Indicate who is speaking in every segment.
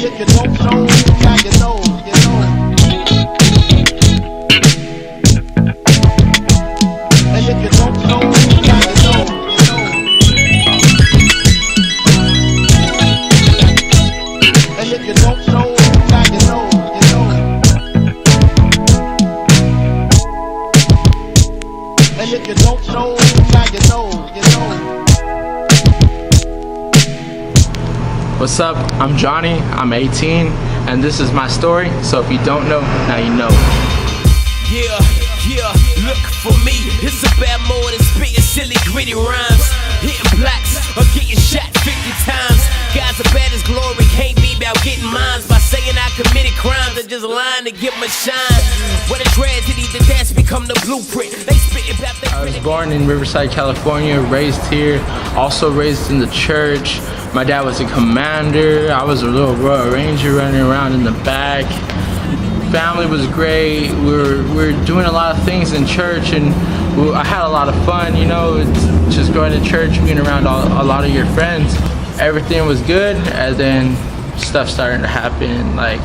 Speaker 1: if you don't know, now you know, And if you don't know, now you know, And if you don't know, now you know, And if you don't know, now you know,
Speaker 2: What's up? I'm Johnny, I'm 18, and this is my story, so if you don't know, now you know.
Speaker 3: Yeah, look for me. It's about more than spitting silly, gritty rhymes. Hitting blacks or getting shot 50 times. Guys are bad as glory, can't be about getting mines by saying I committed crimes and just lying to get my shine. What a tragedy that that's become the blueprint. They spit about they
Speaker 2: I was born in Riverside, California, raised here, also raised in the church. My dad was a commander. I was a little Royal Ranger running around in the back. Family was great. We were doing a lot of things in church, and I had a lot of fun, you know, just going to church, being around a lot of your friends. Everything was good, and then stuff started to happen. Like,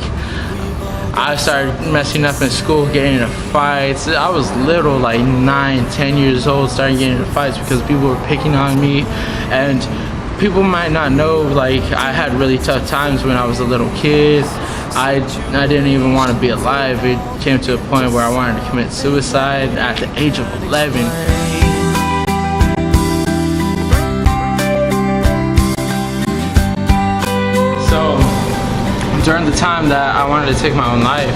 Speaker 2: I started messing up in school, getting into fights. I was little, like 9, 10 years old, started getting into fights because people were picking on me. And people might not know, like, I had really tough times when I was a little kid. I didn't even want to be alive. It came to a point where I wanted to commit suicide at the age of 11. So during the time that I wanted to take my own life,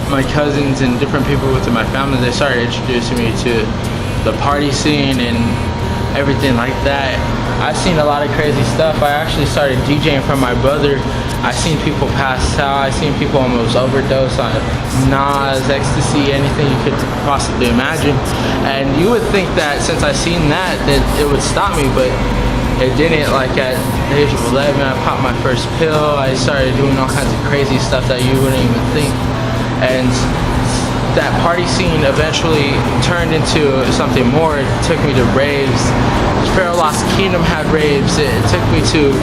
Speaker 2: my cousins and different people within my family, they started introducing me to the party scene and everything like that. I've seen a lot of crazy stuff. I actually started DJing from my brother. I seen people pass out. I seen people almost overdose on Nas, ecstasy, anything you could possibly imagine. And you would think that since I seen that it would stop me, but it didn't. Like at the age of 11, I popped my first pill. I started doing all kinds of crazy stuff that you wouldn't even think. And that party scene eventually turned into something more. It took me to raves. Pharaoh Lost Kingdom had raves. It took me to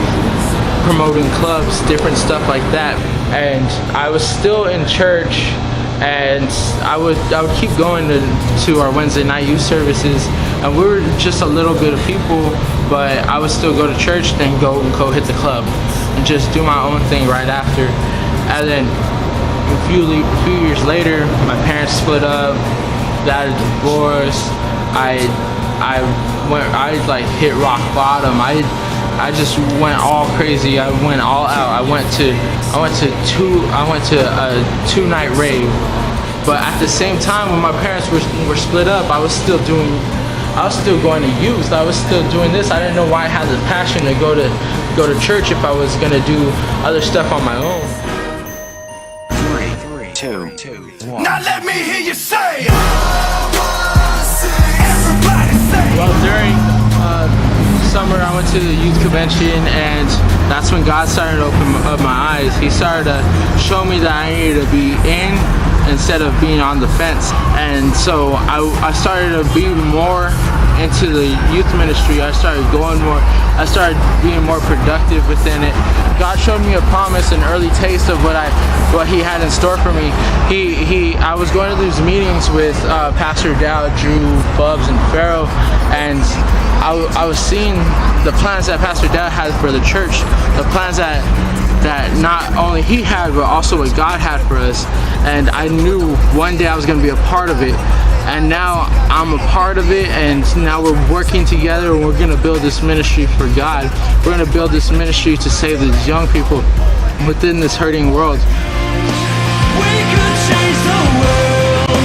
Speaker 2: promoting clubs, different stuff like that. And I was still in church, and I would keep going to our Wednesday night youth services, and we were just a little bit of people, but I would still go to church, then go hit the club and just do my own thing right after. And then a few years later, my parents split up, got a divorce. I like hit rock bottom. I just went all crazy. I went all out. I went to a 2-night rave. But at the same time, when my parents were split up, I was still going to youth. I was still doing this. I didn't know why I had the passion to go to church if I was gonna do other stuff on my own.
Speaker 3: 3, 2, 1.
Speaker 1: Now let me hear you say, everybody say.
Speaker 2: Well, during summer, I went to the youth convention, and that's when God started to open up my eyes. He started to show me that I needed to be in instead of being on the fence. And so I started to be more into the youth ministry. I started going more. I started being more productive within it. God showed me a promise, an early taste of what He had in store for me. I was going to these meetings with Pastor Dow, Drew, Bubs, and Pharaoh, and I was seeing the plans that Pastor Dow had for the church, the plans that not only he had, but also what God had for us. And I knew one day I was going to be a part of it. And now I'm a part of it, and now we're working together, and we're going to build this ministry for God. We're going to build this ministry to save these young people within this hurting world.
Speaker 1: We could change the world.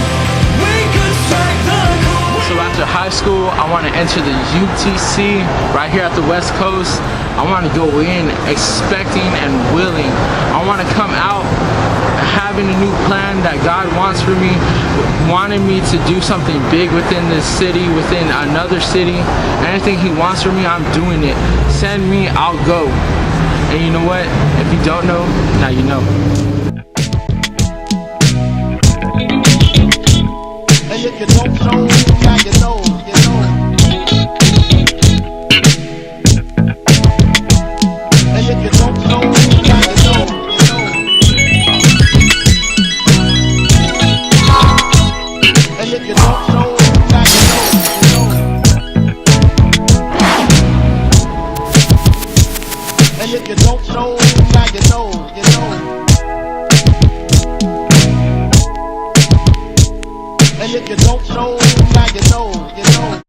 Speaker 1: We could strike the chord.
Speaker 2: So after high school, I want to enter the UTC right here at the West Coast. I want to go in expecting and willing. I want to come out having a new plan that God wants for me, wanting me to do something big within this city, within another city. Anything He wants for me, I'm doing it. Send me, I'll go. And you know what? If you don't know, now you know.
Speaker 1: And if you don't know, now you know, And if you don't know, now
Speaker 4: And if you don't know, now you know, you know. And if you don't know,